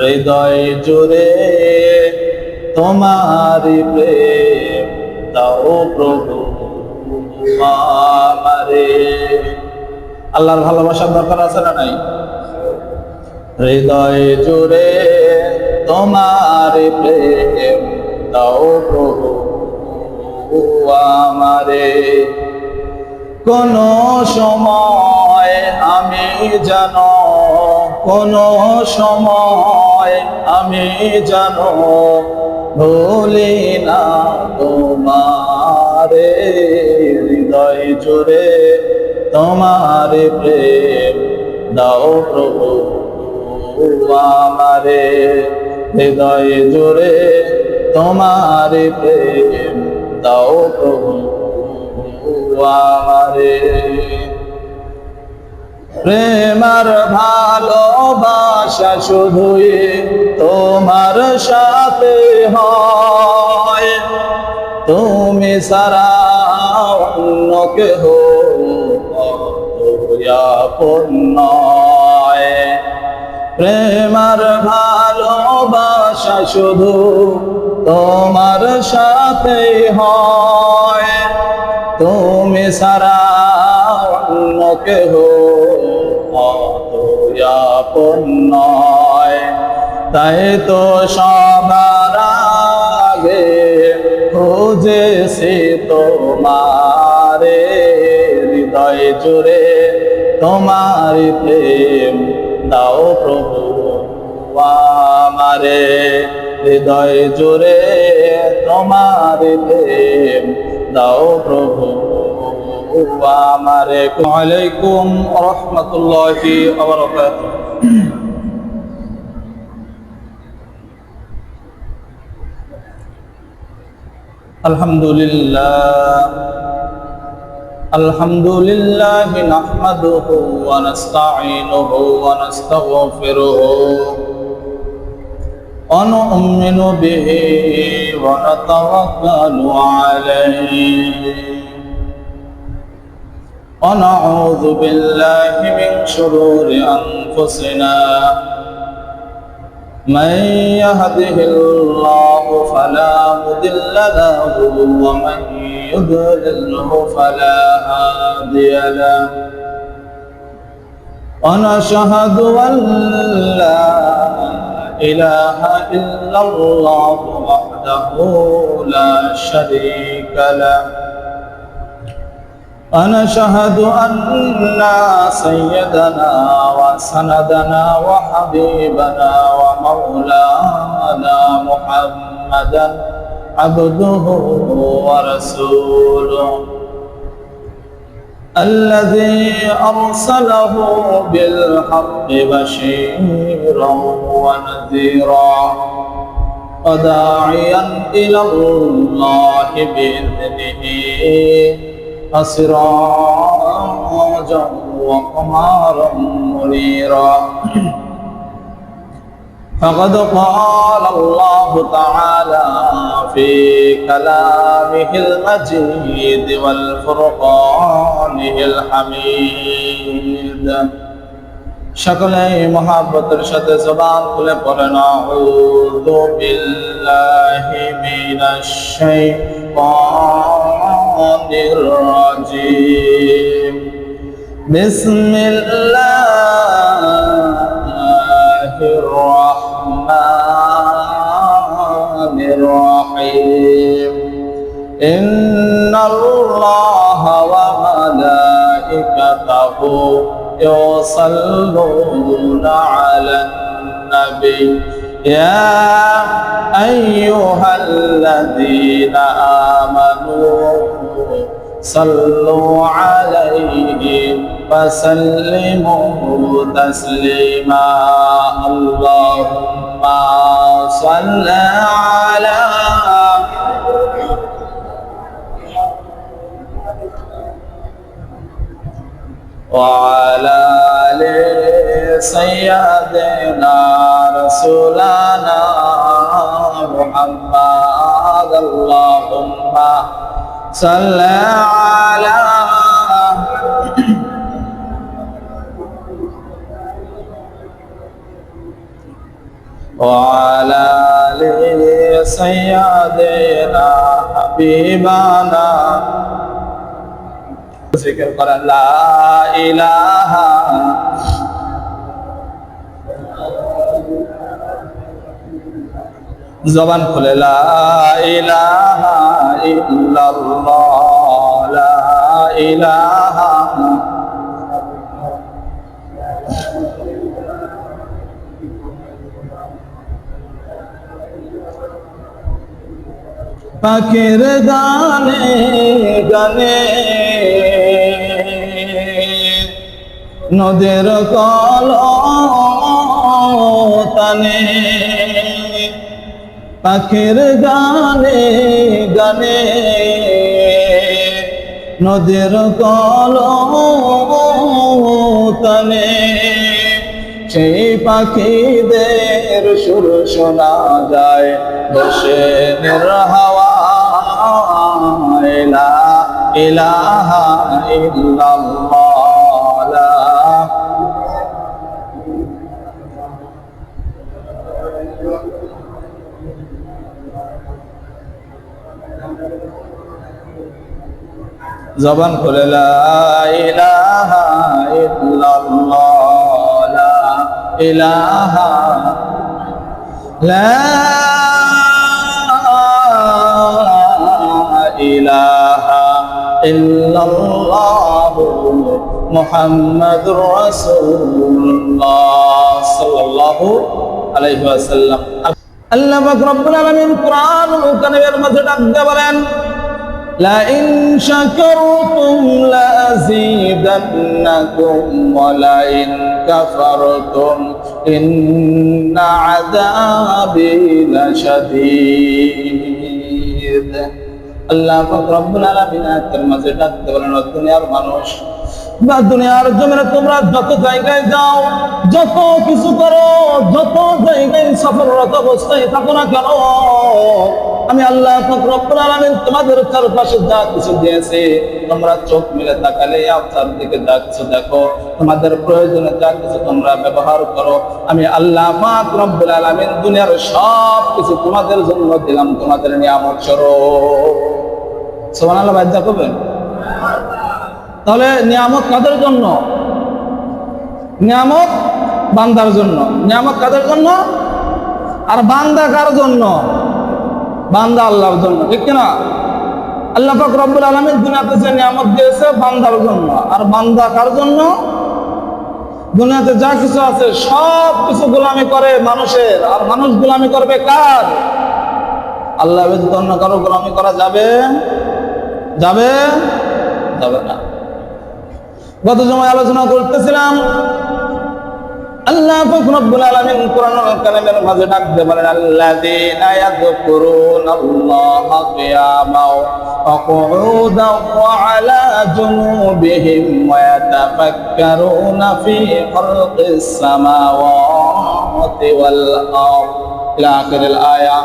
হৃদয় জুড়ে তোমারি প্রেম দাও প্রভু আমারে। আল্লাহর ভালোবাসার দরকার আছে না নাই? হৃদয় জুড়ে তোমারি প্রেম দাও প্রভু আমারে। কোন সময় আমি জানো, কোন সময় আমি জানো ভুলি না তোমারে। হৃদয় জুড়ে তোমার প্রেম দাও প্রভু আমারে। হৃদয় জুড়ে তোমার প্রেম দাও প্রভু আমারে। প্রেমার ভালোবাসা শুধুই তোমার সাথে হয়, তুমি ছাড়া অন্য কেহ আপন নয়। প্রেমার ভালোবাসা শুধু তোমার সাথে হয়, তুমি ছাড়া অন্য কেহ আপন নয়। তাই তো সবার আগে খুঁজেছি তোমারে। হৃদয় জুড়ে তোমার প্রেম দাও প্রভু আমারে। হৃদয় জুড়ে তোমার প্রেম দাও প্রভু আমারে। ওয়ালাইকুম রাহমাতুল্লাহি ওয়া বারাকাতুহু। আলহামদুলিল্লাহ আলহামদুলিল্লাহি নাহমাদুহু ওয়া নাস্তাঈনুহু ওয়া নাস্তাগফিরুহু ওয়া নু'মিনু বিহি ওয়া নাতাওয়াক্কালু আলাইহি ওয়া নাউযু বিল্লাহি মিন শুরুরি আনফুসিনা। من يهده الله فلا مضل له ومن يضلله فلا هادي له ونشهد أن لا إله إلا الله وحده لا شريك له ونشهد أن سيدنا وسندنا وحبيبنا ومولانا محمدا عبده ورسوله الذي أرسله بالحق بشيرا ونذيرا وداعيا إلى الله بإذنه وسراجا وقمرا منيرا. فقد قال الله تعالى في كلامه المجيد والفرقانه الحميد. সকলেই মহব্বতের সাথে জবান খুলে পড়েন আউযু বিল্লাহি মিনাশ শাইতানির রাজিম। বিসমিল্লাহির রাহমানির রাহিম। ইন্নাল্লাহা ওয়া মালাইকাতাহু يصلون على النبي يا أيها الذين آمنوا صلوا عليه وسلموا تسليما. اللهم صل على وعلى آل سيدنا رسولنا محمد. اللهم صل على وعلى آل سيدنا حبيبنا ذكر করেন লা ইলাহা জবান খুলে লা ইলাহা ইল্লাল্লাহ লা ইলাহা পাখির গানে গানে নদের কলতানে পাখির গানে গানে নদের কলতানে সেই পাখিদের সুর শোনা যায় বসে নির্হাওয়া লা ইলাহা ইল্লাল্লাহ লা জবান খুলে লা ইলাহা ইল্লাল্লাহ লা ইলাহা লা ইলাহা ইল্লাল্লাহ মুহাম্মাদুর রাসূলুল্লাহ সাল্লাল্লাহু আলাইহি ওয়াসাল্লাম। আল্লাহ পাক রব্বুল আলামিন কোরআনুল কারীমের মধ্যে ডাক দিয়ে বলেন لئن شكرتم لأزيدنكم ولئن كفرتم إن عذابي لشديد আল্লাহ পাক রব্বুল আলামিন আয়াতের মাঝে ডাকতে বলেন দুনিয়ার মানুষ বা দুনিয়ার জমিনে তোমরা যত জায়গায় যাও যত কিছু করো যত জায়গায় সফররত অবস্থায় থাকো না কেন আমি আল্লাহ পাক রব্বুল আলামিন তোমাদের চারপাশে যা কিছু দিয়েছে তোমরা চোখ মেলে তাকালে আপনার দিকে যা কিছু দেখো তোমাদের প্রয়োজনে যা কিছু তোমরা ব্যবহার করো আমি আল্লাহ পাক রব্বুল আলামিন দুনিয়ার সব কিছু তোমাদের জন্য দিলাম তোমাদের নিয়ামত স্বরূপ। সুবহানাল্লাহ বাদ দেখবেন তাহলে নিয়ামত কাদের জন্য? নিয়ামত বান্দার জন্য। নিয়ামত কাদের জন্য? আর বান্দা কার জন্য? বান্দা আল্লাহর জন্য, ঠিক কিনা? আল্লাহ পাক রব্বুল আলামিন দুনিয়াতে যে নিয়ামত দিয়েছে বান্দার জন্য, আর বান্দা কার জন্য? দুনিয়াতে যা কিছু আছে সব কিছু গোলামি করে মানুষের, আর মানুষ গোলামি করবে কার? আল্লাহ ব্যতীত অন্য কারো গোলামি করা যাবে? যাবে? যাবে না। গত সময় আলোচনা করতেছিলাম আল্লাহ পাক রব্বুল আলামিন কোরআনুল কারীমের মাঝে ডাক দিয়ে বলেন আল্লাযীনা ইয়াযকুরুনাল্লাহা কিয়ামান ওয়া কুউদান ওয়া আলা জুনুবিহিম ওয়া ইয়াতাফাক্কারুনা ফী খালকিস সামাওয়াতি ওয়াল আরদ ইলা আখিরিল আয়া।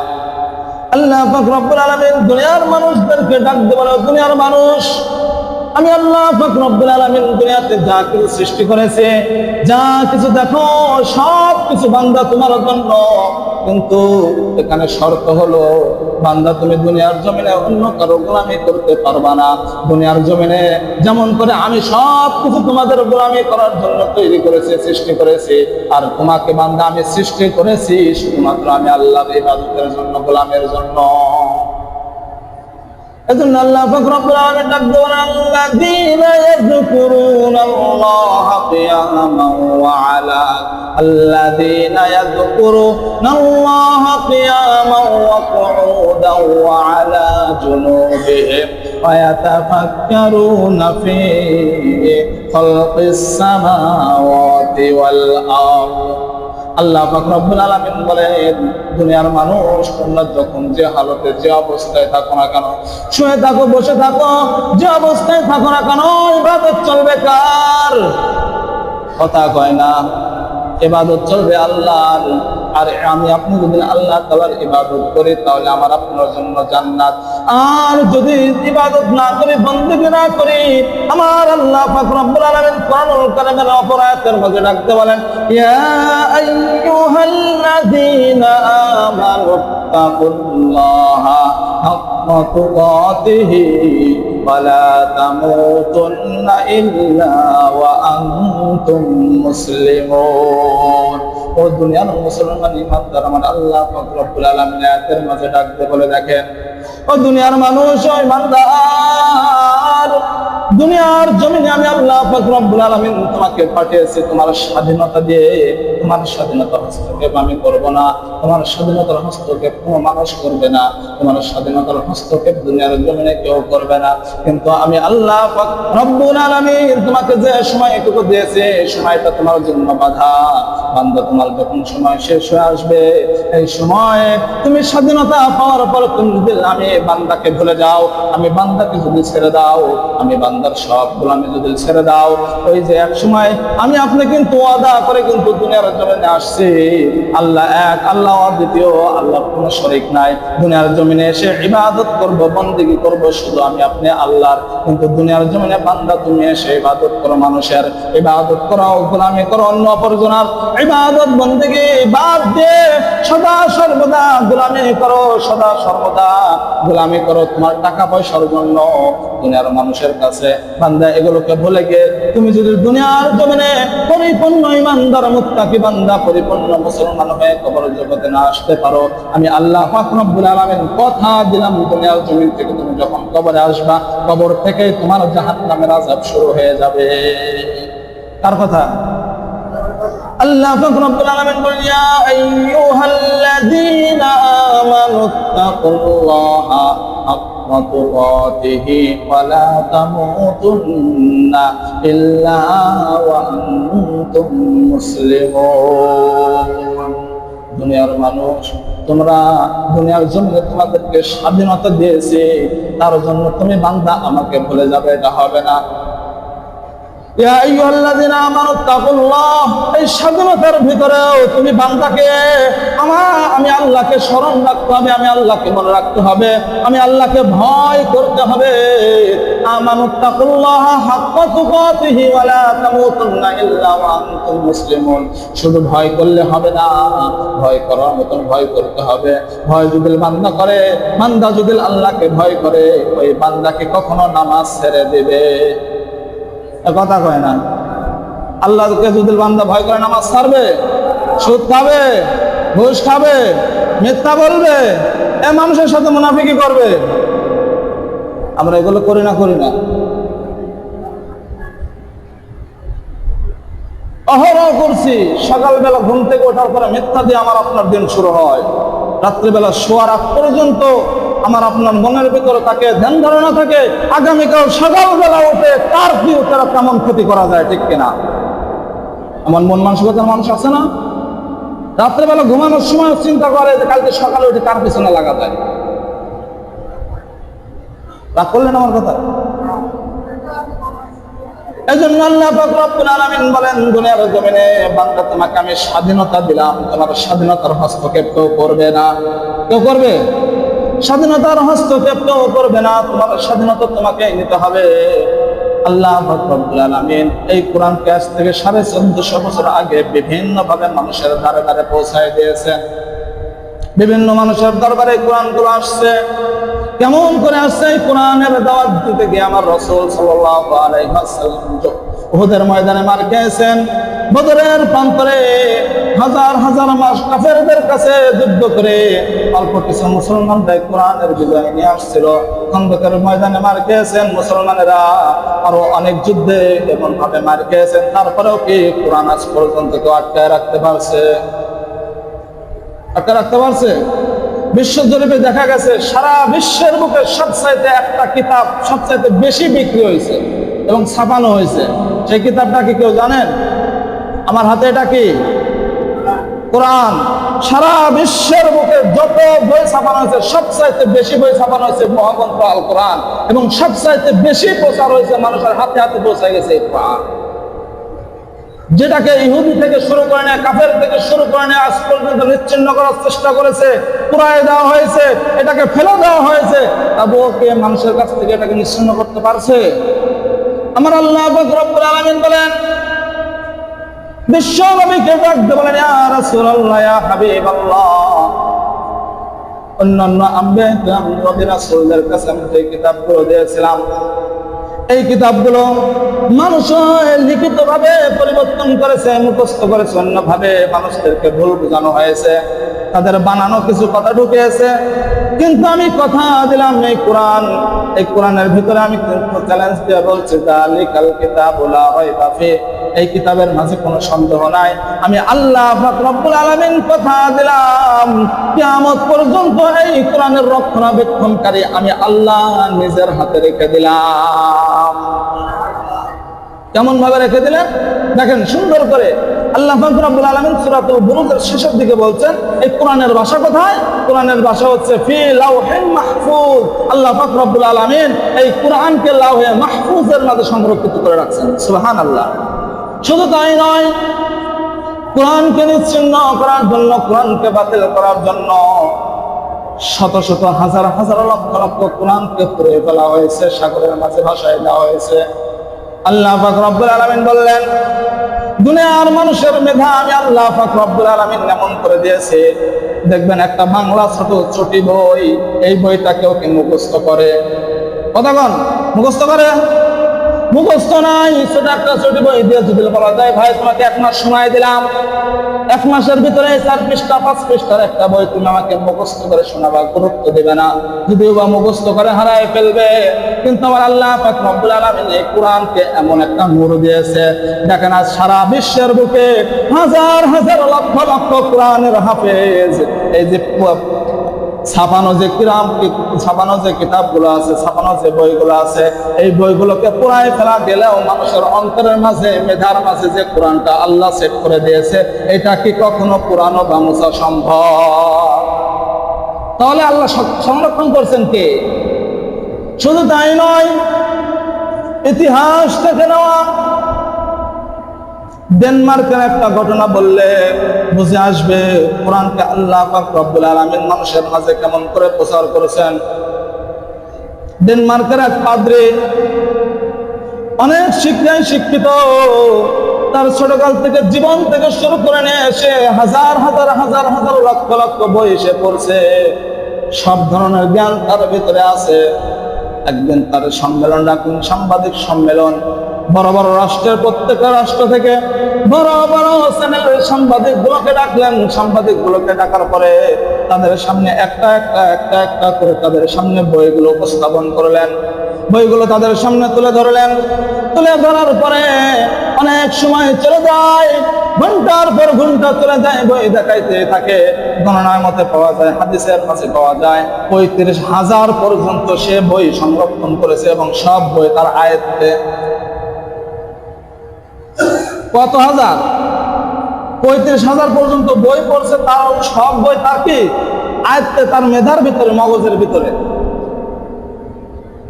আল্লাহ পাক রব্বুল আলামিন দুনিয়ার মানুষদেরকে ডাক দিয়ে বলেন দুনিয়ার মানুষ আমি আল্লাহ পাক রব্বুল আলামিন দুনিয়াতে যা কিছু সৃষ্টি করেছে যা কিছু দেখো সব কিছু বান্দা তোমার জন্য, কিন্তু এখানে শর্ত হলো বান্দা তুমি দুনিয়ার জমিনে অন্য কারো গোলামি করতে পারবা না। দুনিয়ার জমিনে যেমন করে আমি সব কিছু তোমাদের গোলামি করার জন্য তৈরি করেছি, সৃষ্টি করেছি, আর তোমাকে বান্দা আমি সৃষ্টি করেছি শুধুমাত্র আমি আল্লাহর ইবাদতের জন্য, গোলামের জন্য। এজন্য আল্লাহ পাক রব্বুল আলামিন ডাক দেন আল্লাযীনা ইয়াযকুরুনাল্লাহা কিয়ামান ওয়া আলা আল্লাযীনা ইয়াযকুরুনাল্লাহা কিয়ামান ওয়া কুউদান ওয়া আলা জুনুবিহিম ওয়া ইয়াতাফাক্কারুনা ফী খালকিস সামাওয়াতি ওয়াল আরদ। আল্লাহ পাক রব্বুল আলামিন বলেন দুনিয়ার মানুষ তোমরা যখন যে হালতে যে অবস্থায় থাকো না কেন, শুয়ে থাকো বসে থাকো যে অবস্থায় থাকো না কেন, ইবাদত চলবে কার? কথা কয় না, ইবাদত চলবে আল্লাহর। আর আমি আপনি যদি আল্লাহ তাআলার ইবাদত করি তাহলে আমার আপনার জন্য জান্নাত, আর যদি ইবাদত না করি, বন্দেগী না করি, আমার আল্লাহ পাক রব্বুল আলামিন কোরআনুল কারীমের অপর আয়াতের মধ্যে ডাকতে বলেন, ইয়া আইয়ুহাল্লাযীনা আমানু তাকুল্লাহা হাক্কা তুকাতিহি ওয়া লা তামুতুন্না ইল্লা ওয়া আনতুম মুসলিমুন। ও দুনিয়ার মুসলমান ইমানদার, আমার আল্লাহ পাক রব্বুল আলামিন আয়াতের মাঝে ডাকতে বলে, দেখেন ও দুনিয়ার মানুষ, ও ইমানদার, দুনিয়ার জমিনে আমি আল্লাহ পাক রব্বুল আলামিন তোমাকে পাঠিয়েছি তোমার স্বাধীনতা দিয়ে। তোমার স্বাধীনতার হস্তক্ষেপ আমি করব না, তোমার স্বাধীনতার হস্তক্ষেপ কোনো মানুষ করবে না, তোমার স্বাধীনতার হস্তক্ষেপ দুনিয়ার জমিনে কেউ করবে না। কিন্তু আমি আল্লাহ পাক রব্বুল আলামিন তোমাকে যে সময়টুকু দিয়েছে, এই সময়টা তোমার জন্য বাধা। বান্দা, তোমার যখন সময় শেষ হয়ে আসবে, এই সময়ে তুমি স্বাধীনতা পাওয়ার পর তুমি যদি আমি বান্দাকে ভুলে যাও, আমি বান্দাকে যদি ছেড়ে দাও, আমি বান্দার সব গোলামি যদি ছেড়ে দাও, ওই যে এক সময় আমি আপনি কিন্তু ওয়াদা করে কিন্তু দুনিয়ার জমিনে আসছি, আল্লাহ এক, আল্লাহ অদ্বিতীয়, আল্লাহ কোনো শরীক নাই। দুনিয়ার জমিনে এসে ইবাদত করব, বন্দেগী করব শুধু আমি আপনি আল্লাহর। কিন্তু দুনিয়ার জমিনে বান্দা তুমি এসে ইবাদত করো মানুষের, ইবাদত করো, গোলামি করো অন্য অপরজনের, ইবাদত বন্দেগী বাদ দিয়ে সদা সর্বদা গোলামি করো, সদা সর্বদা গোলামি করো তোমার টাকা পয়সার জন্য দুনিয়ার মানুষের কাছে। বান্দা, এগুলোকে ভুলে গিয়ে তুমি যদি দুনিয়ার জমিনে পরিপূর্ণ ইমানদার মুত্তাকি বান্দা, পরিপূর্ণ মুসলমান হয়ে কবর জগতে না আসতে পারো, আমি আল্লাহ পাক রব্বুল আলামিন কথা দিলাম, দুনিয়ার জমিন থেকে তুমি যখন কবরে আসবা, কবর থেকে তোমার জাহান্নামের আযাব শুরু হয়ে যাবে। কার কথা? আল্লাহ পাক রব্বুল আলামিন বলেন, ইয়া আইয়ুহাল্লাযীনা আমানু তাকুল্লাহা হাক্কা তুকাতিহি ওয়া লা তামুতুন্না ইল্লা ওয়া আনতুম মুসলিমুন। দুনিয়ার মানুষ, তোমরা দুনিয়ার জন্য তোমাদেরকে স্বাধীনতা দিয়েছি, তার জন্য তুমি বান্দা আমাকে ভুলে যাবে, এটা হবে না। ইয়া আইয়ুহাল্লাযীনা আমানু তাকুল্লাহ, এই স্বাধীনতার ভিতরেও তুমি বান্দাকে আমি আল্লাহকে স্মরণ রাখতে হবে, আমি আল্লাহকে মনে রাখতে হবে, আমি আল্লাহকে ভয় করতে হবে। আমানু তাকুল্লাহ হাক্কা তুকাতিহি ওয়া লা তামুতুন্না ইল্লা ওয়া আনতুম মুসলিমুন। শুধু ভয় করলে হবে না, ভয় করার মতন ভয় করতে হবে। ভয় যদি বান্দা করে, বান্দা যদি আল্লাহকে ভয় করে, ওই বান্দাকে কখনো নামাজ ছেড়ে দেবে? কথা কয় না। আল্লাহকে যদি বান্দা ভয় করে নামাজ ছাড়বে, সুদ খাবে, ঘুষ খাবে, মিথ্যা বলবে, এ মানুষের সাথে মুনাফিকি করবে। আমরা এগুলো করি না? অহরহ করছি। সকালবেলা ঘুম থেকে ওঠার পরে মিথ্যা দিয়ে আমার আপনার দিন শুরু হয়, রাত্রিবেলা শোয়ার আগ পর্যন্ত আমার আপনার মনের ভিতরে থাকে, ধ্যান ধারণা থাকে আগামীকাল সকালবেলা উঠে তার কি তারা কেমন ক্ষতি করা যায়, ঠিক কিনা? আমার মন মানসিকতার মানুষ আছে না? রাত্রেবেলা ঘুমানোর সময় চিন্তা করে যে কালকে সকালে উঠে কার পিছনে লাগা যায়। রাগ করলেন আমার কথা? এজন্য আল্লাহ পাক রব্বুল আলামিন বলেন, দুনিয়ার জমিনে বান্দা তোমাকে আমি স্বাধীনতা দিলাম, তোমার স্বাধীনতার হস্তক্ষেপ কেউ করবে না। কেউ করবে? স্বাধীনতার হস্তক্ষেপ কেউ করবে না, তোমার স্বাধীনতা তোমাকে নিতে হবে। আল্লাহ পাক রব্বুল আলামিন এই কোরআনকে আজ থেকে 1450 বছর আগে বিভিন্ন ভাবে মানুষের দ্বারে দ্বারে পৌঁছায় দিয়েছেন। বিভিন্ন মানুষের দরবারে কোরআনগুলো আসছে। কেমন করে আসছে? এই কোরআনের দাওয়াত দিতে গিয়ে আমার রাসূল সাল্লাল্লাহু আলাইহি ওয়াসাল্লাম উহুদের ময়দানে মার খেয়েছেন, বদরের প্রান্তরে হাজার হাজার মাস কাফেরদের কাছে যুদ্ধ করে অল্প কিছু মুসলমানরা কোরআনের বিজয় নিয়ে আসছিল। খন্দকের ময়দানে মার খেয়েছেন মুসলমানেরা, আরো অনেক যুদ্ধে এমন ভাবে মার খেয়েছেন, তারপরেও কি কোরআন আজ পর্যন্ত কেউ আটকায় রাখতে পারছে? আটকায় রাখতে পারছে? বিশ্ব জরিপে দেখা গেছে সারা বিশ্বের বুকে সবচাইতে একটা কিতাব সবচাইতে বেশি বিক্রি হয়েছে এবং ছাপানো হয়েছে। সেই কিতাবটা কি কেউ জানেন? আমার হাতে এটা কি? কোরআন। সারা বিশ্বের বুকে যত বই ছাপানো হয়েছে সবচাইতে বেশি বই ছাপানো হয়েছে মহাগ্রন্থ আল কোরআন, এবং সবচাইতে বেশি প্রচার হয়েছে, মানুষের হাতে হাতে পৌঁছে গেছে এই কোরআন, যেটাকে ইহুদি থেকে শুরু করে নেয়, কাফের থেকে শুরু করে নেয়, আজ পর্যন্ত নিচ্ছিন্ন করার চেষ্টা করেছে। পুড়ায় দেওয়া হয়েছে, এটাকে ফেলে দেওয়া হয়েছে, তবুও কে মানুষের কাছ থেকে এটাকে নিশ্চিহ্ন করতে পারছে? আমার আল্লাহ পাক রব্বুল আলামিন বলেন, বিশ্ব নবীকে ডাকতে বলেন, ইয়া রাসূলুল্লাহ, ইয়া হাবিবাল্লাহ, অন্যান্য আম্বিয়া কিরাম নবী রাসূলদের কাছে আমি যে কিতাবগুলো দিয়েছিলাম, এই কিতাবগুলো মানুষ লিখিতভাবে পরিবর্তন করেছে, মুখস্থ করেছে, অন্যভাবে মানুষদেরকে ভুল বোঝানো হয়েছে, তাদের বানানো কিছু কথা ঢুকেছে। কিন্তু আমি কথা দিলাম, এই কোরআনের ভিতরে আমি কিন্তু চ্যালেঞ্জ দিয়ে বলছি, যালিকাল কিতাবু লা রাইবা ফি, এই কিতাবের মাঝে কোনো সন্দেহ নাই। আমি আল্লাহ পাক রব্বুল আলামিন কথা দিলাম, কিয়ামত পর্যন্ত এই কোরআনের রক্ষণাবেক্ষণকারী আমি আল্লাহ নিজের হাতে রেখে দিলাম। কেমন ভাবে রেখে দিলেন দেখেন সুন্দর করে। আল্লাহ পাক রব্বুল আলামিন সূরাতুল বুরুজের শেষের দিকে বলছেন, এই কোরআনের ভাষা কোথায়? কোরআনের ভাষা হচ্ছে ফি লাওহিন মাহফুজ। আল্লাহ পাক রব্বুল আলামিন এই কোরআনকে লাওহে মাহফুজের মাঝে সংরক্ষিত করে রাখছেন। সুবহানাল্লাহ। শুধু তাই নয়, কোরআনকে নিশ্চিহ্ন করার জন্য, কোরআনকে বাতিল করার জন্য শত শত হাজার হাজার লক্ষ লক্ষ কোরআনকে পুড়ে ফেলা হয়েছে, সাগরের মাঝে ভাসায় দেওয়া হয়েছে। আল্লাহ পাক রব্বুল আলামিন বললেন, দুনিয়ার মানুষের মেধা আমি আল্লাহ পাক রব্বুল আলামিন এমন করে দিয়েছে, দেখবেন একটা বাংলা ছোট ছোটি বই, এই বইটা কেউ কি মুখস্থ করে? কতক্ষণ মুখস্থ করে? মুখস্থ নাই। ছোট একটা ছোটি বই দিয়ে যদি বলা যায়, ভাই তোমাকে 1 মাস সময় দিলাম, 1 মাসের ভিতরে 4 পৃষ্ঠা 5 পৃষ্ঠার একটা বই তুমি আমাকে মুখস্থ করে শোনাবা, গুরুত্ব দেবে না, যদিও বা মুখস্থ করে হারায় ফেলবে। কিন্তু আমার আল্লাহ পাক রব্বুল আলামিন এই কোরআনকে এমন একটা নূর দিয়েছে, দেখেন আজ সারা বিশ্বের বুকে হাজার হাজার লক্ষ লক্ষ কোরআনের হাফেজ, এই যে ছাপানো যে কিতাবগুলো আছে, ছাপানো যে বইগুলো আছে, এই বইগুলোকে পুরাই ফেলা গেলেও মানুষের অন্তরের মাঝে, মেধার মাঝে যে কোরআনটা আল্লাহ সেট করে দিয়েছে, এটা কি কখনো পুরানো বা মুছা সম্ভব? তাহলে আল্লাহ সংরক্ষণ করছেন কে? শুধু তাই নয়, ইতিহাস থেকে নেওয়া ডেনমার্কের একটা ঘটনা বললে বুঝে আসবে কোরআনকে আল্লাহ পাক রব্বুল আলামিন মানুষের মাঝে কেমন করে প্রচার করেছেন। ডেনমার্কের এক পাদ্রী, অনেক শিক্ষিত, তার ছোটকাল থেকে জীবন থেকে শুরু করে নিয়ে এসে হাজার হাজার হাজার হাজার লক্ষ লক্ষ বই সে পড়ছে, সব ধরনের জ্ঞান তার ভিতরে আছে। একদিন তার সম্মেলন রাখুন, সাংবাদিক সম্মেলন, বড় বড় রাষ্ট্রের প্রত্যেকটা রাষ্ট্র থেকে বড় বড় চ্যানেলের সাংবাদিক গুলোকে ডাকলেন। সাংবাদিক গুলোকে ডাকার পরে তাদের সামনে একটা একটা একটা একটা করে তাদের সামনে বইগুলো উপস্থাপন করলেন, বইগুলো তাদের সামনে তুলে ধরলেন। তুলে ধরার পরে অনেক সময় চলে যায়, ঘন্টার পর ঘন্টা চলে যায়, বই দেখাইতে থাকে। গণনার মতে পাওয়া যায়, হাদিসের মাঝে পাওয়া যায় 35,000 পর্যন্ত সে বই সংরক্ষণ করেছে এবং সব বই তার আয়ত্তে। কত হাজার? 35,000 পর্যন্ত বই পড়ছে, তার সব বই তার কি আয়ত্তে, তার মেধার ভিতরে, মগজের ভিতরে।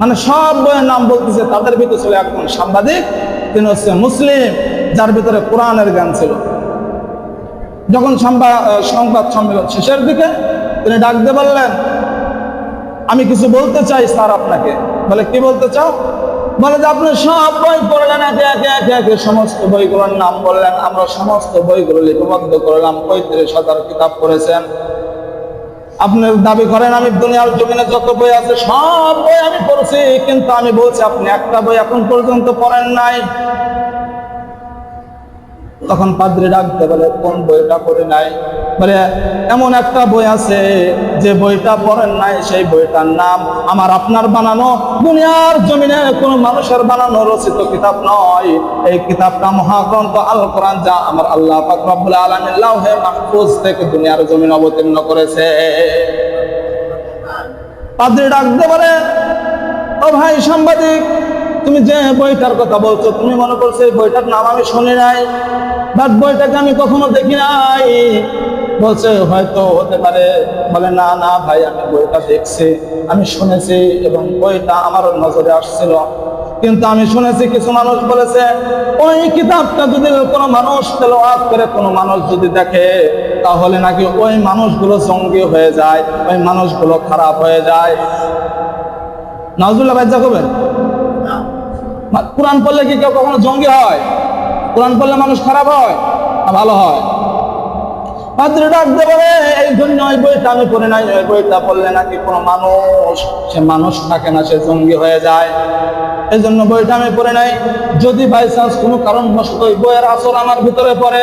মানে সব বইয়ের নাম বলতেছে। তাদের ভিতরে ছিল একজন সাংবাদিক, তিনি হচ্ছে মুসলিম, যার ভিতরে কোরআনের জ্ঞান ছিল। যখন সংবাদ সম্মেলন শেষের দিকে তিনি ডাক দিয়ে বললেন, আমি কিছু বলতে চাই স্যার আপনাকে। বলে, কি বলতে চাও? বলে যে আপনি সব বই পড়লেন, একে একে একে একে সমস্ত বইগুলোর নাম বললেন, আমরা সমস্ত বইগুলো লিপিবদ্ধ করলাম, 35,000 কিতাব পড়েছেন। আপনি দাবি করেন আমি দুনিয়ার জমিনে যত বই আছে সব বই আমি পড়ছি, কিন্তু আমি বলছি আপনি একটা বই এখন পর্যন্ত পড়েন নাই। তখন পাদ্রী ডাকতে বলে, কোন বইটা পড়ে নাই? বলে, এমন একটা বই আছে যে বইটা পড়েন নাই, সেই বইটার নাম আমার আপনার বানানো, দুনিয়ার জমিনে কোন মানুষের বানানো রচিত কিতাব নয়। এই কিতাবটা মহাগ্রন্থ আল কোরআন, যা আমার আল্লাহ পাক রব্বুল আলামিন লাওহে মাহফুজ থেকে দুনিয়ার জমিনে অবতীর্ণ করেছে। পাদ্রী ডাকতে বলে, ও ভাই সাংবাদিক, তুমি যে বইটার কথা বলছো, তুমি মনে করছো এই বইটার নাম আমি শুনি নাই, বাট বইটাকে আমি কখনো দেখি নাই। বলছে হয়তো হতে পারে। বলে, না না ভাই, আমি বইটা দেখছি, আমি শুনেছি এবং বইটা আমার নজরে আসছিল, কিন্তু আমি শুনেছি কিছু মানুষ বলেছে ওই কিতাবটা যদি কোনো মানুষ তেলাওয়াত করে, কোনো মানুষ যদি দেখে, তাহলে নাকি ওই মানুষগুলো জঙ্গি হয়ে যায়, ওই মানুষগুলো খারাপ হয়ে যায়। নাউজুবিল্লাহ ভাই যাবেন? কোরআন পড়লে কি কেউ কখনো জঙ্গি হয়? কোরআন পড়লে মানুষ খারাপ হয় না ভালো হয়? পাদ্রী ডাকতে পারে, এই জন্য ওই বইটা আমি পড়ি নাই, ওই বইটা পড়লে নাকি কোনো মানুষ, সে মানুষ থাকে না, সে জঙ্গি হয়ে যায়, এই জন্য বইটা আমি পড়ে নাই। যদি বাই চান্স কোনো কারণবশত ওই বইয়ের আসর আমার ভিতরে পড়ে,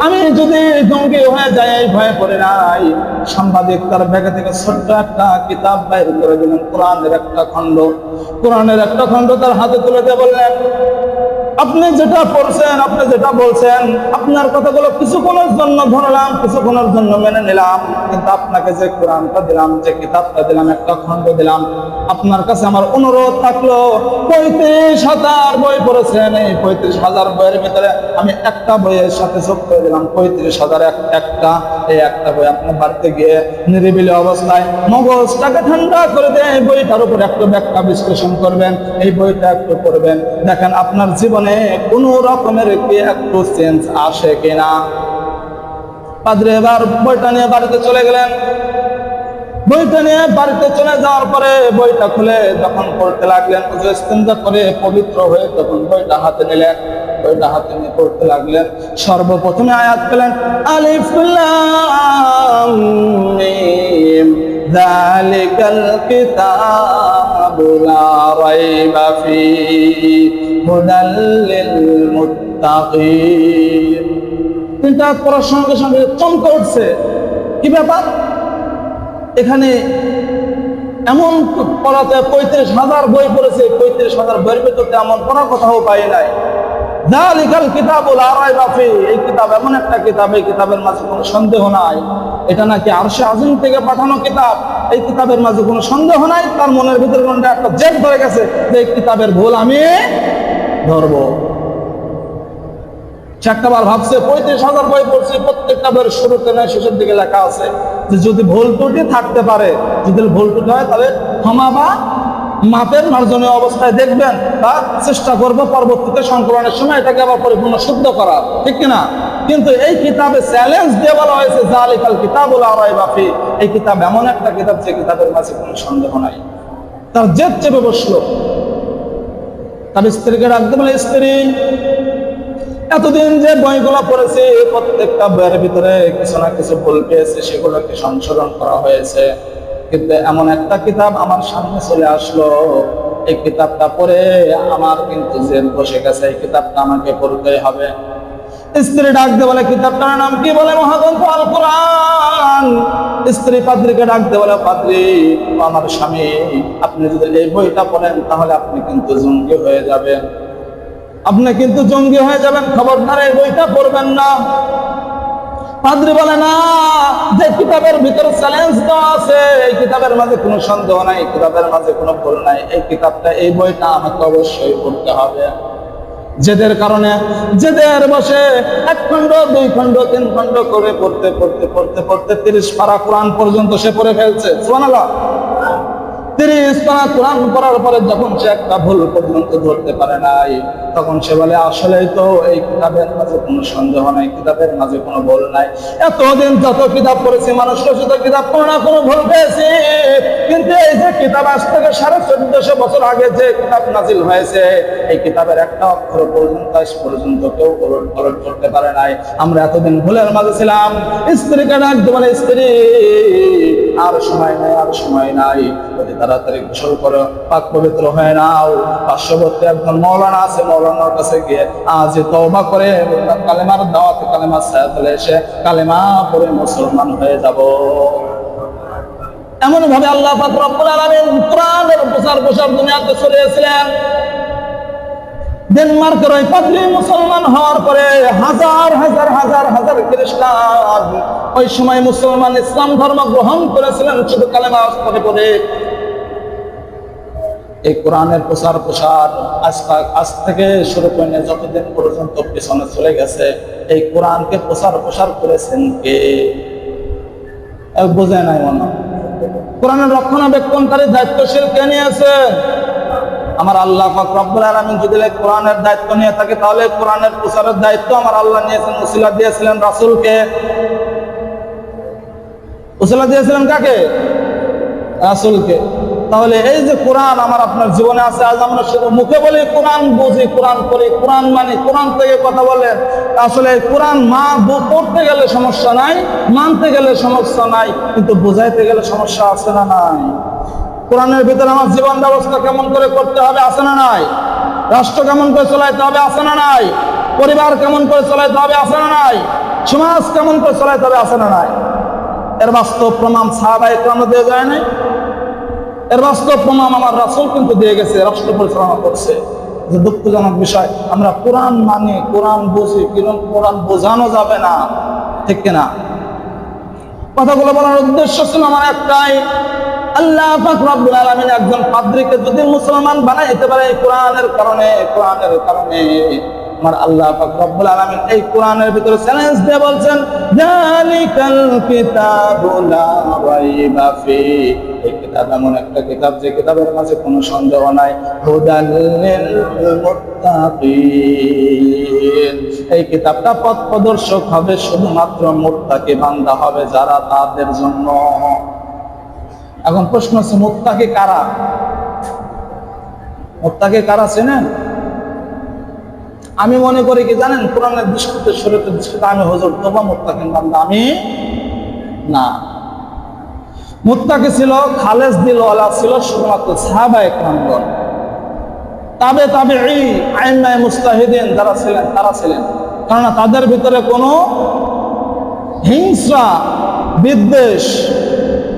আমি যদি জঙ্গি হয়ে যাই এই ভয়ে পড়ে নাই। সাংবাদিক তার ব্যাগে থেকে ছোট্ট একটা কিতাব বাইর করে দিলেন, কোরআনের একটা খণ্ড, কোরআনের একটা খণ্ড তার হাতে তুলে দিয়ে বললেন, আপনি যেটা পড়ছেন, আপনি যেটা বলছেন, আপনার কথাগুলো কিছুক্ষণের জন্য ধরলাম, কিছুক্ষণের জন্য মেনে নিলাম, কিন্তু আপনাকে যে কোরআনটা দিলাম, যে কিতাবটা দিলাম, একটা খণ্ড দিলাম, আপনার কাছে আমার অনুরোধ থাকলো, 35,000 বই পড়েছেন, এই 35,000 বইয়ের ভিতরে আমি একটা বইয়ের সাথে যোগ করে দিলাম 35,000 একটা, এই একটা বই আপনার বাড়িতে গিয়ে নিরিবিলি অবস্থায় মগজটাকে ঠান্ডা করে দিয়ে এই বইটার উপর একটু ব্যাখ্যা বিশ্লেষণ করবেন, এই বইটা একটু পড়বেন, দেখেন আপনার জীবনে কোনো রকমের কি একটু চেঞ্জ আসে কিনা। পাদ্রী এবার বইটা নিয়ে বাড়িতে চলে গেলেন। বইটা নিয়ে বাড়িতে চলে যাওয়ার পরে বইটা খুলে যখন পড়তে লাগলেন, ইস্তেঞ্জা করে পবিত্র হয়ে তখন বইটা হাতে নিলেন, বইটা হাতে নিয়ে পড়তে লাগলেন। সর্বপ্রথমে আয়াত পেলেন, আলিফ লাম মিম যালিকাল কিতাবু লা রাইবা ফীহি হুদাল লিল মুত্তাকিন। তিনটা পড়ার সঙ্গে সঙ্গে চমকে উঠছে, কি ব্যাপার? এখানে এমন পড়াতে 35,000 বই পড়েছে, 35,000 বইয়ের ভিতরে এমন পড়ার কথাও পাই নাই। যালিকাল কিতাবু লা রাইবা ফীহি, এই কিতাব এমন একটা কিতাব, এই কিতাবের মাঝে কোনো সন্দেহ নাই, এটা নাকি আরশে আজিম থেকে পাঠানো কিতাব, এই কিতাবের মাঝে কোনো সন্দেহ নাই। তার মনের ভিতরে কোনটা একটা জেদ ধরে গেছে যে এই কিতাবের ভুল আমি ধরবো। সে একটাবার ভাবছে 35,000 বই পড়ছি, প্রত্যেকটা বইয়ের শুরুতে নয় শেষের দিকে লেখা আছে যে যদি ভুল ত্রুটি থাকতে পারে, যদি ভুল ত্রুটি হয় তাহলে ক্ষমা বা মাপের মার্জনীয় অবস্থায় দেখবেন বা চেষ্টা করবো পরবর্তীতে সংকলনের সময় এটাকে আবার পরিপূর্ণ শুদ্ধ করা, ঠিক কিনা? কিন্তু এই কিতাবে চ্যালেঞ্জ দিয়ে বলা হয়েছে যালিকাল কিতাবু লা রাইবা ফীহি, এই কিতাব এমন একটা কিতাব যে কিতাবের মাঝে কোনো সন্দেহ নাই। তার জেদ চেপে বসলো, তার স্ত্রীকে ডাকতে বলে, স্ত্রী এতদিন যে বইগুলো পড়েছে প্রত্যেকটা বইয়ের ভিতরে কিছু না কিছু ভুল পেয়েছে, সেগুলোকে সংশোধন করা হয়েছে, কিন্তু এমন একটা কিতাব আমার সামনে চলে আসলো, এই কিতাবটা পড়ে আমার কিন্তু জেদ বসে গেছে, এই কিতাবটা আমাকে পড়তেই হবে। স্ত্রী ডাকতে বলে, কিতাবটার নাম কি? বলে মহাগ্রন্থ আল কোরআন। স্ত্রী পাদ্রীকে ডাকতে বলে, পাদ্রী আমার স্বামী, আপনি যদি এই বইটা পড়েন তাহলে আপনি কিন্তু জঙ্গি হয়ে যাবেন, আপনি কিন্তু জঙ্গি হয়ে যাবেন, খবরদার এই বইটা পড়বেন না। পাদ্রী বলে, না, যে কিতাবের ভিতরে চ্যালেঞ্জ দেওয়া আছে, এই কিতাবের মাঝে কোনো সন্দেহ নাই, এই কিতাবের মাঝে কোনো ভুল নাই, এই কিতাবটা, এই বইটা আমাকে অবশ্যই পড়তে হবে। জেদের কারণে, জেদের বসে 1 খণ্ড 2 খণ্ড 3 খণ্ড করে পড়তে পড়তে পড়তে পড়তে 30 পারা কোরআন পর্যন্ত সে পড়ে ফেলছে। সুবহানাল্লাহ। 30 পারা কোরআন পড়ার পরে যখন সে একটা ভুল পর্যন্ত ধরতে পারে নাই, তখন সে বলে, আসলেই তো এই কিতাবের মাঝে কোনো সন্দেহ নাই, কিতাবের মাঝে কোনো ভুল নাই। এতদিন যত কিতাব পড়েছি, মানুষ রচিত কিতাব কোনো না কোনো ভুল পেয়েছি, কিন্তু এই যে কিতাব আজ থেকে 1450 বছর আগে যে কিতাব নাজিল হয়েছে, এই কিতাবের একটা অক্ষর পর্যন্ত আজ পর্যন্ত কেউ ওলট করতে পারে নাই। আমরা এতদিন ভুলের মাঝে ছিলাম। স্ত্রীকে ডাকতে বলে, স্ত্রী আর সময় নাই, আর সময় নাই, অতি তাড়াতাড়ি গোসল করো, পাক পবিত্র হয়ে নাও, পার্শ্ববর্তী একজন মৌলানা আছে, মৌলানার কাছে গিয়ে আজ তওবা করে কালেমার দাওয়াত, কালেমার ছায়াতলে এসে কালেমা পড়ে মুসলমান হয়ে যাব। এমন ভাবে আল্লাহ পাক রব্বুল আলামিন কোরআনের প্রচার দুনিয়াতে ছড়িয়েছিলেন। ডেনমার্কের ওই পাদ্রী মুসলমান হওয়ার পরে হাজার হাজার হাজার হাজার খ্রিস্টান ওই সময় মুসলমান ইসলাম ধর্ম গ্রহণ করেছিলেন শুধু কালেমা পড়ে পড়ে। এই কোরআনের প্রচার আজ থেকে শুরু করে যতদিন পর্যন্ত পিছনে চলে গেছে, এই কোরআনকে প্রচার করেছেন কে? বোঝে নাই মনে। কোরআনের রক্ষণাবেক্ষণকারী দায়িত্বশীল কে নিয়েছে? আমার আল্লাহ পাক রব্বুল আলামিন যদি কোরআনের দায়িত্ব নিয়ে থাকে, তাহলে কোরআনের প্রচারের দায়িত্ব আমার আল্লাহ নিয়েছেন, ওসিলা দিয়েছিলেন রাসূলকে। উসিলা দিয়েছিলেন কাকে? রাসূলকে। তাহলে এই যে কোরআন আমার আপনার জীবনে আছে, আজ আমরা শুধু মুখে বলি কোরআন বুঝি, কোরআন পড়ি, কোরআন মানি, কোরআন থেকে কথা বলে, আসলে কোরআন পড়তে গেলে সমস্যা নাই, মানতে গেলে সমস্যা নাই, কিন্তু বোঝাইতে গেলে সমস্যা আছে না নাই? কোরআনের ভিতরে আমার জীবন ব্যবস্থা কেমন করে করতে হবে আছে না নাই? রাষ্ট্র কেমন করে চলাইতে হবে আছে না নাই? পরিবার কেমন করে চলাইতে হবে আছে না নাই? সমাজ কেমন করে চলাইতে হবে আছে না নাই? এর বাস্তব প্রমাণ সাহাবায়ে কেরাম দিয়ে যায় নাই? এর বাস্তব প্রমাণ আমার রাসূল কিন্তু দিয়ে গেছে, রাষ্ট্র পরিচালনা করছে। যে দুঃখজনক বিষয়, আমরা কোরআন মানি, কোরআন বুঝি, কিন্তু কোরআন বোঝানো যাবে না, ঠিক কিনা? কথাগুলো বলার উদ্দেশ্য ছিল আমার একটাই, আল্লাহ পাক রব্বুল আলামিন একজন পাদ্রীকে যদি মুসলমান বানাইতে পারে এই কোরআনের কারণে, আমার আল্লাহ পাক রব্বুল আলামিন এই কোরআনের ভিতরে চ্যালেঞ্জ দিয়ে বলছেন, যালিকাল কিতাবু লা রাইবা ফি, এই কিতাব এমন একটা কিতাব যে কিতাবের মাঝে কোনো সন্দেহ নাই, হুদাল লিল মুত্তাকিন, এই কিতাবটা পথ প্রদর্শক হবে শুধুমাত্র মুত্তাকি বান্দা হবে যারা, তাদের জন্য। এখন প্রশ্ন হচ্ছে, মুত্তাকি কারা? মুত্তাকি কারা চেনেন? আমি মনে করি কি জানেন, কোরআনের দৃষ্টিতে, শরীয়তের দৃষ্টিতে আমি হুজুর তওবা মুত্তাকিন বান্দা আমি না। মুত্তাকি ছিল, খালেস দিলওয়ালা ছিল শুধুমাত্র সাহাবায়ে কেরামগণ, তাবেঈ, আইম্মায়ে মুজতাহিদিন যারা ছিলেন তারা ছিলেন। কারণ তাদের ভিতরে কোনো হিংসা, বিদ্বেষ,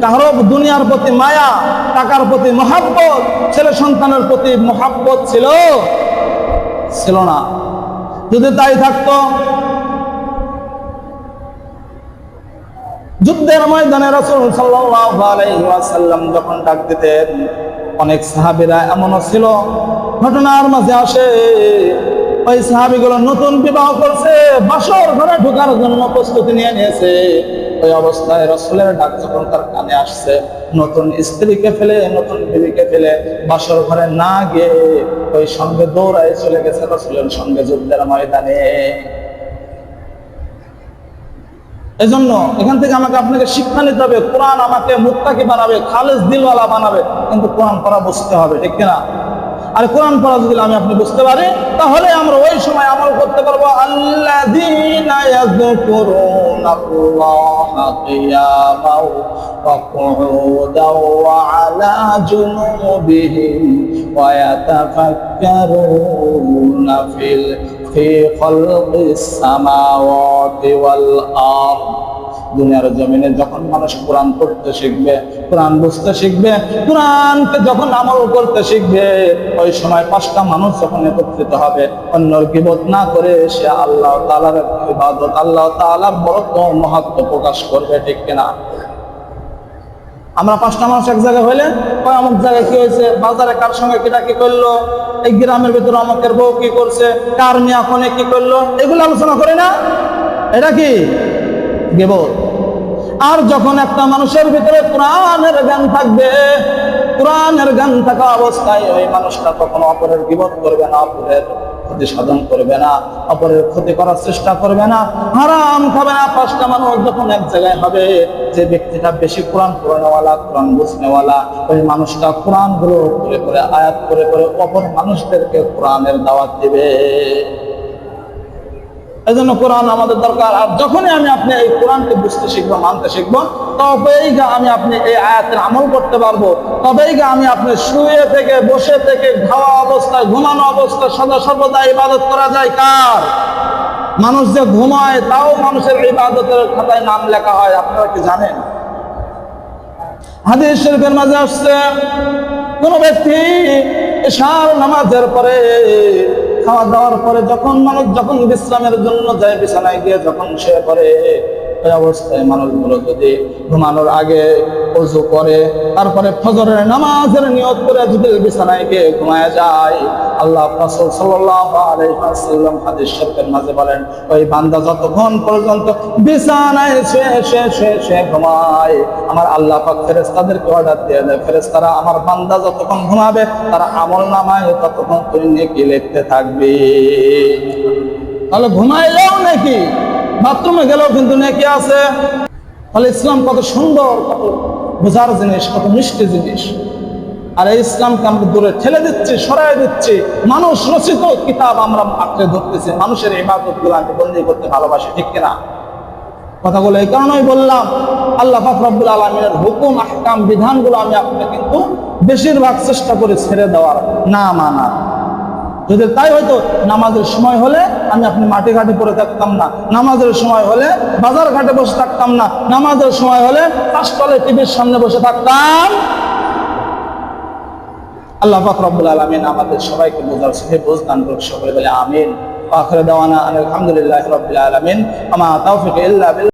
কারো দুনিয়ার প্রতি মায়া, টাকার প্রতি মহাব্বত, ছেলে সন্তানের প্রতি মহাব্বত ছিল না। যদি তাই থাকতো, যুদ্ধের ময়দানে রাসূল সাল্লাল্লাহু আলাইহি ওয়াসাল্লাম যখন ডাক দিতেন, অনেক সাহাবীরা এমনও ছিল, ঘটনার মাঝে আসে, ওই সাহাবীগুলো নতুন বিবাহ করছে, বাসর ঘরে ঢোকার জন্য প্রস্তুতি নিয়ে নিয়েছে। ওই অবস্থায় রাসূলের ডাক যখন তার কানে আসছে, নতুন স্ত্রীকে ফেলে, নতুন বিবিকে ফেলে বাসর ঘরে না গিয়ে ওই সঙ্গে দৌড়ায় চলে গেছে রাসূলের সঙ্গে যুদ্ধের ময়দানে। এজন্য এখান থেকে আমাকে আপনাকে শিক্ষা নিতে হবে, কোরআন আমাকে মুত্তাকি বানাবে, খালেস দিলওয়ালা বানাবে, কিন্তু কোরআন পড়া বুঝতে হবে, ঠিক কিনা? আর কোরআন পড়া যদি আমি আপনি বুঝতে পারি, তাহলে আমরা ওই সময় আমল করতে পারবো। আল্লাযীনা ইয়াযকুরুনাল্লাহা কিয়ামান ওয়া কুউদান ওয়া আলা জুনুবিহিম ওয়া ইয়াতাফাক্কারুনা ফি খালকিস সামাওয়াতি ওয়াল আরদ। দুনিয়ার জমিনে যখন মানুষ কোরআন পড়তে শিখবে, কোরআন বুঝতে শিখবে, কোরআনকে যখন আমল করতে শিখবে, ওই সময় পাঁচটা মানুষ যখন একত্রিত হবে, অন্যর গীবত না করে সে আল্লাহ তাআলার ইবাদত, আল্লাহ তাআলার বড়ত্ব, মহত্ব প্রকাশ করবে, ঠিক কিনা? আমরা পাঁচটা মানুষ এক জায়গায় হইলে, অমুক জায়গায় কি হয়েছে, বাজারে কার সঙ্গে কিটা কি করলো, এই গ্রামের ভিতরে অমুকের বউ কি করছে, কার মিয়া কোনে কি করলো, এগুলো আলোচনা করি না? এটা কি গীবত। আর যখন একটা মানুষের ভিতরে কোরআনের জ্ঞান থাকবে, কোরআনের জ্ঞান থাকা অবস্থায় ওই মানুষটা কখনো অপরের গীবত করবে না, অপরের ক্ষতি সাধন করবে না, অপরের ক্ষতি করার চেষ্টা করবে না, হারাম খাবে না। পাঁচটা মানুষ যখন এক জায়গায় হবে, যে ব্যক্তিটা বেশি কোরআন পড়নেওয়ালা, কোরআন বুঝনেওয়ালা, ওই মানুষটা কোরআন গুলো করে করে, আয়াত করে করে অপর মানুষদেরকে কোরআনের দাওয়াত দিবে। এই জন্য কোরআন আমাদের দরকার। আর যখনই আমি আপনি এই কোরআনকে বুঝতে শিখবো, মানতে শিখবো, তবেই আমি আপনি এই আয়াতের আমল করতে পারবো। তবেই আমি আপনি শুয়ে থেকে, বসে থেকে, খাওয়া অবস্থায়, ঘুমানো অবস্থায় সদা সর্বদা ইবাদত করা যায় কার? মানুষ যে ঘুমায় তাও মানুষের ইবাদতের খাতায় নাম লেখা হয়, আপনারা কি জানেন? হাদিস শরীফের মাঝে আসছে, কোন ব্যক্তি ইশার নামাজের পরে, খাওয়া দাওয়ার পরে যখন মানুষ যখন বিশ্রামের জন্য যায়, বিছানায় গিয়ে যখন শুয়ে পড়ে, ওই অবস্থায় মানুষগুলো যদি ঘুমানোর আগে ওযু করে, তারপরে ফজরের নামাজের নিয়ত করে যদি বিছানায় গিয়ে ঘুমায় যায়, আল্লাহ রাসূল সাল্লাল্লাহু আলাইহি ওয়াসাল্লাম হাদিস শরীফের মাঝে বলেন, ওই বান্দা যতক্ষণ পর্যন্ত বিছানায় শুয়ে ঘুমায়, আমার আল্লাহ পাক ফেরেশতাদেরকে অর্ডার দিয়ে দেয়, ফেরেশতারা আমার বান্দা যতক্ষণ ঘুমাবে তারা আমলনামায় ততক্ষণ করে নেকি লিখতে থাকবে। তাহলে ঘুমাইলেও নাকি, বাথরুমে গেলেও কিন্তু নেকি আছে। তাহলে ইসলাম কত সুন্দর, কত বোঝার জিনিস, কত মিষ্টি জিনিস। আর এই ইসলামকে আমরা দূরে ঠেলে দিচ্ছি, সরাই দিচ্ছি। মানুষ রচিত কিতাব আমরা আঁকড়ে ধরতেছি, মানুষের ইবাদত গুলাকে বন্দী করতে ভালোবাসি, ঠিক কিনা? কথাগুলো এই কারণেই বললাম, আল্লাহ পাক রব্বুল আলামিনের হুকুম, আহকাম, বিধানগুলো আমি আপনাকে কিন্তু বেশিরভাগ চেষ্টা করে ছেড়ে দেওয়ার, না মানার। যদি তাই হয়তো নামাজের সময় হলে আমি আপনি মাটি ঘাটে পড়ে থাকতাম না, নামাজের সময় হলে বাজার ঘাটে বসে থাকতাম না, নামাজের সময় হলে পাঁচতলে টিভির সামনে বসে থাকতাম। আল্লাহ পাক রব্বুল আলামিন আমাদের সবাইকে বোঝার সহি বুঝ দান করুন। সকলে বলে আমিন। আখির দাওয়ানা আলহামদুলিল্লাহি রাব্বিল আলামিন। আমা তাওফিক ইল্লা বিল্লাহ।